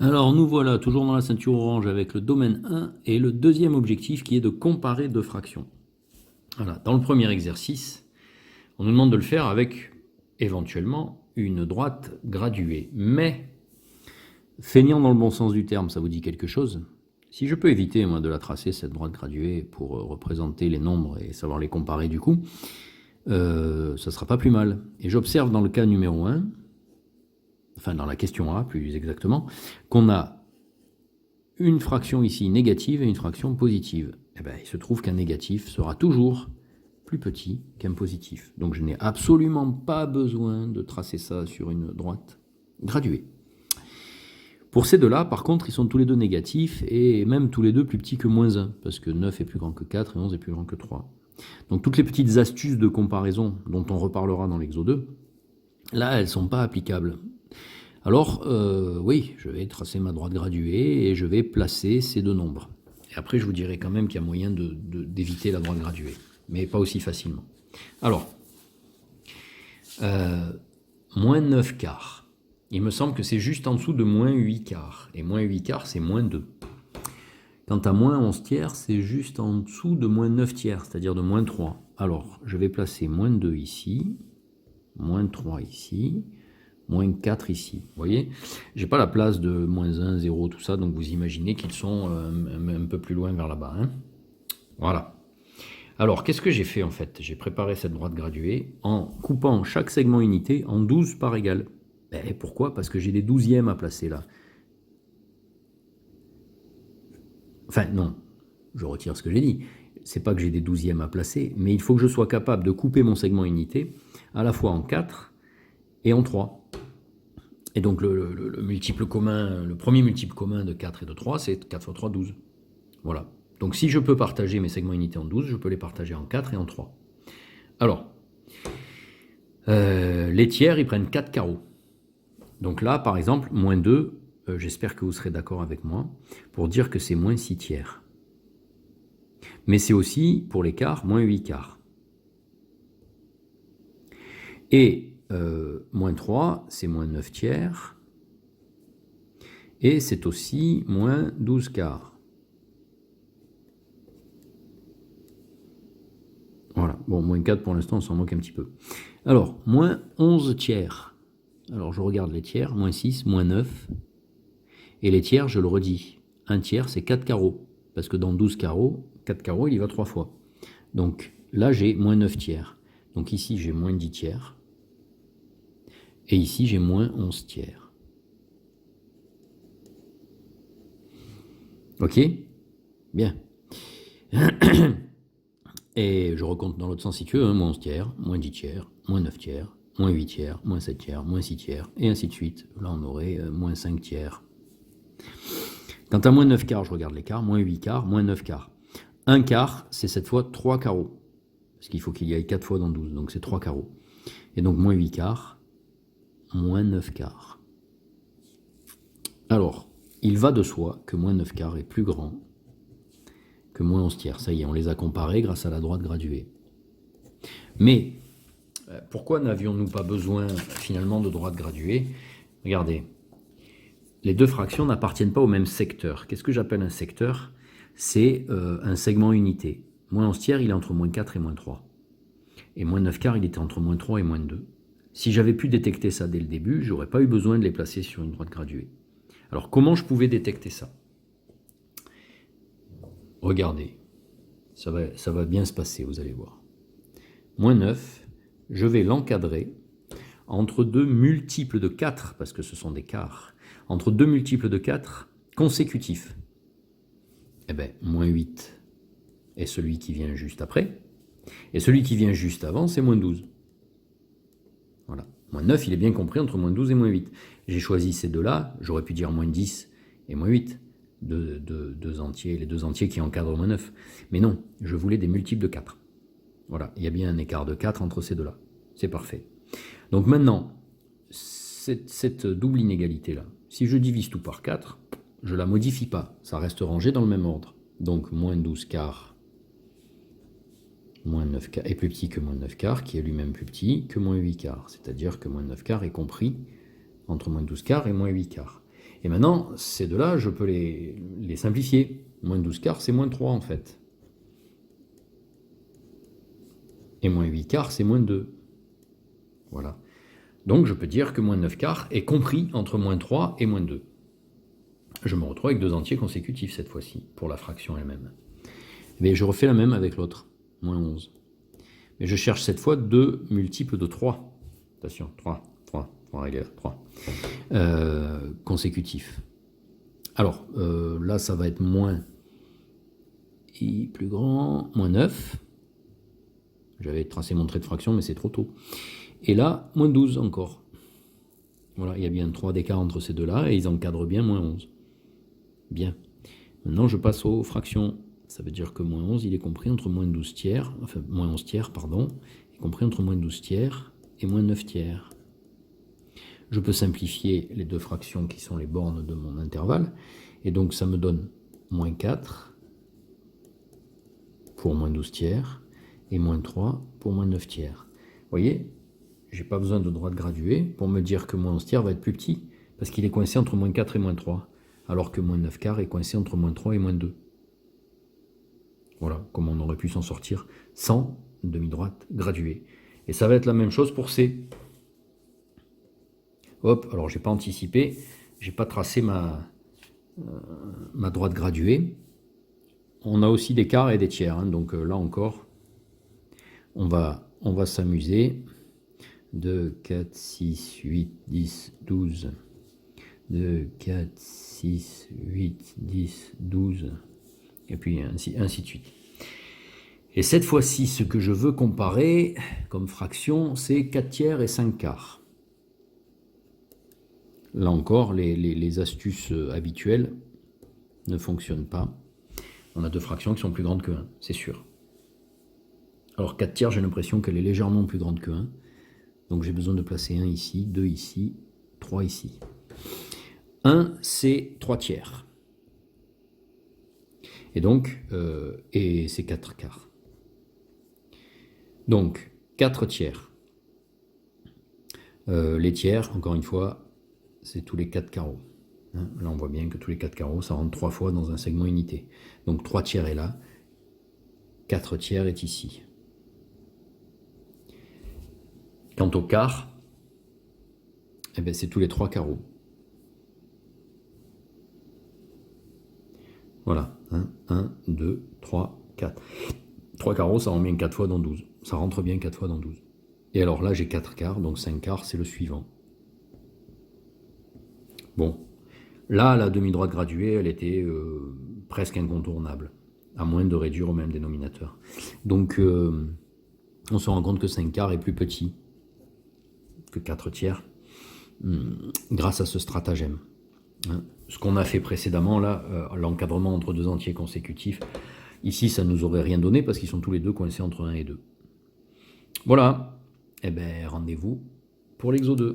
Alors nous voilà toujours dans la ceinture orange avec le domaine 1 et le deuxième objectif qui est de comparer deux fractions. Voilà, dans le premier exercice, on nous demande de le faire avec éventuellement une droite graduée. Mais, feignant dans le bon sens du terme, ça vous dit quelque chose? Si je peux éviter moi, de la tracer, cette droite graduée, pour représenter les nombres et savoir les comparer du coup, ça ne sera pas plus mal. Et j'observe dans le cas numéro 1, enfin dans la question A plus exactement, qu'on a une fraction ici négative et une fraction positive. Eh bien, il se trouve qu'un négatif sera toujours plus petit qu'un positif. Donc je n'ai absolument pas besoin de tracer ça sur une droite graduée. Pour ces deux-là, par contre, ils sont tous les deux négatifs et même tous les deux plus petits que moins 1, parce que 9 est plus grand que 4 et 11 est plus grand que 3. Donc toutes les petites astuces de comparaison dont on reparlera dans l'exo 2, là, elles ne sont pas applicables. Alors, oui, je vais tracer ma droite graduée et je vais placer ces deux nombres. Et après, je vous dirai quand même qu'il y a moyen d'éviter la droite graduée, mais pas aussi facilement. Alors, moins 9 quarts. Il me semble que c'est juste en dessous de moins 8 quarts. Et moins 8 quarts, c'est moins 2. Quant à moins 11 tiers, c'est juste en dessous de moins 9 tiers, c'est-à-dire de moins 3. Alors, je vais placer moins 2 ici, moins 3 ici, moins 4 ici. Vous voyez, j'ai pas la place de moins 1, 0, tout ça, donc vous imaginez qu'ils sont un peu plus loin vers là-bas. Hein. Voilà. Alors, qu'est-ce que j'ai fait en fait? J'ai préparé cette droite graduée en coupant chaque segment unité en 12 parts égales. Et pourquoi? Parce que j'ai des douzièmes à placer là. Enfin, non, je retire ce que j'ai dit. C'est pas que j'ai des douzièmes à placer, mais il faut que je sois capable de couper mon segment unité à la fois en 4 et en 3. Et donc le multiple commun, le premier multiple commun de 4 et de 3, c'est 4 fois 3, 12. Voilà. Donc si je peux partager mes segments unités en 12, je peux les partager en 4 et en 3. Alors, les tiers, ils prennent 4 carreaux. Donc là, par exemple, moins 2, j'espère que vous serez d'accord avec moi, pour dire que c'est moins 6 tiers. Mais c'est aussi, pour les quarts, moins 8 quarts. Et moins 3, c'est moins 9 tiers. Et c'est aussi moins 12 quarts. Voilà, bon, moins 4 pour l'instant, on s'en moque un petit peu. Alors, moins 11 tiers. Alors, je regarde les tiers, moins 6, moins 9. Et les tiers, je le redis, un tiers, c'est 4 carreaux. Parce que dans 12 carreaux, 4 carreaux, il y va 3 fois. Donc, là, j'ai moins 9 tiers. Donc ici, j'ai moins 10 tiers. Et ici, j'ai moins 11 tiers. Ok? Bien. Et je recompte dans l'autre sens si tu veux, hein, moins 11 tiers, moins 10 tiers, moins 9 tiers, moins 8 tiers, moins 7 tiers, moins 6 tiers, et ainsi de suite. Là, on aurait moins 5 tiers. Quant à moins 9 quarts, je regarde les quarts, moins 8 quarts, moins 9 quarts. Un quart, c'est cette fois 3 carreaux. Parce qu'il faut qu'il y ait 4 fois dans 12, donc c'est 3 carreaux. Et donc moins 8 quarts, moins 9 quarts. Alors, il va de soi que moins 9 quarts est plus grand que moins 11 tiers. Ça y est, on les a comparés grâce à la droite graduée. Mais, pourquoi n'avions-nous pas besoin finalement de droite graduée? Regardez, les deux fractions n'appartiennent pas au même secteur. Qu'est-ce que j'appelle un secteur? C'est un segment unité. Moins 11 tiers, il est entre moins 4 et moins 3. Et moins 9 quarts, il était entre moins 3 et moins 2. Si j'avais pu détecter ça dès le début, j'aurais pas eu besoin de les placer sur une droite graduée. Alors comment je pouvais détecter ça? Regardez, ça va bien se passer, vous allez voir. Moins 9, je vais l'encadrer entre deux multiples de 4, parce que ce sont des quarts, entre deux multiples de 4 consécutifs. Eh bien, moins 8 est celui qui vient juste après, et celui qui vient juste avant, c'est moins 12. Voilà. Moins 9, il est bien compris entre moins 12 et moins 8. J'ai choisi ces deux-là, j'aurais pu dire moins 10 et moins 8, les deux entiers qui encadrent moins 9. Mais non, je voulais des multiples de 4. Voilà, il y a bien un écart de 4 entre ces deux-là. C'est parfait. Donc maintenant, cette double inégalité-là, si je divise tout par 4, je ne la modifie pas, ça reste rangé dans le même ordre. Donc moins 12 quarts moins 9 quarts est plus petit que moins 9 quarts, qui est lui-même plus petit que moins 8 quarts. C'est-à-dire que moins 9 quarts est compris entre moins 12 quarts et moins 8 quarts. Et maintenant, ces deux-là, je peux les simplifier. Moins 12 quarts, c'est moins 3 en fait. Et moins 8 quarts, c'est moins 2. Voilà. Donc je peux dire que moins 9 quarts est compris entre moins 3 et moins 2. Je me retrouve avec deux entiers consécutifs cette fois-ci, pour la fraction elle-même. Mais je refais la même avec l'autre, moins 11. Mais je cherche cette fois deux multiples de 3. Attention, 3, il est là, 3. Consécutifs. Alors, là, ça va être moins i plus grand, moins 9. J'avais tracé mon trait de fraction, mais c'est trop tôt. Et là, moins 12 encore. Voilà, il y a bien 3 d'écart entre ces deux-là, et ils encadrent bien moins 11. Bien. Maintenant, je passe aux fractions. Ça veut dire que moins 11, il est compris entre moins 12 tiers, enfin, moins 11 tiers, pardon, est compris entre moins 12 tiers et moins 9 tiers. Je peux simplifier les deux fractions qui sont les bornes de mon intervalle, et donc ça me donne moins 4 pour moins 12 tiers, et moins 3 pour moins 9 tiers. Vous voyez, je n'ai pas besoin de droite graduée pour me dire que moins 11 tiers va être plus petit, parce qu'il est coincé entre moins 4 et moins 3, alors que moins 9 quarts est coincé entre moins 3 et moins 2. Voilà, comment on aurait pu s'en sortir sans demi-droite graduée. Et ça va être la même chose pour C. Hop, alors j'ai pas anticipé, j'ai pas tracé ma droite graduée. On a aussi des quarts et des tiers, hein, donc là encore, on va s'amuser. 2, 4, 6, 8, 10, 12. 2, 4, 6, 8, 10, 12. Et puis ainsi de suite. Et cette fois-ci, ce que je veux comparer comme fraction, c'est 4 tiers et 5 quarts. Là encore, les astuces habituelles ne fonctionnent pas. On a deux fractions qui sont plus grandes que 1, c'est sûr. Alors 4 tiers, j'ai l'impression qu'elle est légèrement plus grande que 1. Donc j'ai besoin de placer 1 ici, 2 ici, 3 ici. 1, c'est 3 tiers. Et donc, et c'est 4 quarts. Donc, 4 tiers. Les tiers, encore une fois, c'est tous les 4 carreaux. Hein, là, on voit bien que tous les 4 carreaux, ça rentre 3 fois dans un segment unité. Donc, 3 tiers est là, 4 tiers est ici. Quant au quart, eh bien, c'est tous les 3 carreaux. Voilà, 1, 2, 3, 4. 3 carreaux, ça rentre bien 4 fois dans 12. Ça rentre bien 4 fois dans 12. Et alors là, j'ai 4 quarts, donc 5 quarts, c'est le suivant. Bon, là, la demi-droite graduée, elle était presque incontournable, à moins de réduire au même dénominateur. Donc, on se rend compte que 5 quarts est plus petit que 4 tiers, grâce à ce stratagème. Hein. Ce qu'on a fait précédemment, là, l'encadrement entre deux entiers consécutifs, ici, ça ne nous aurait rien donné parce qu'ils sont tous les deux coincés entre 1 et 2. Voilà, eh bien, rendez-vous pour l'exo 2.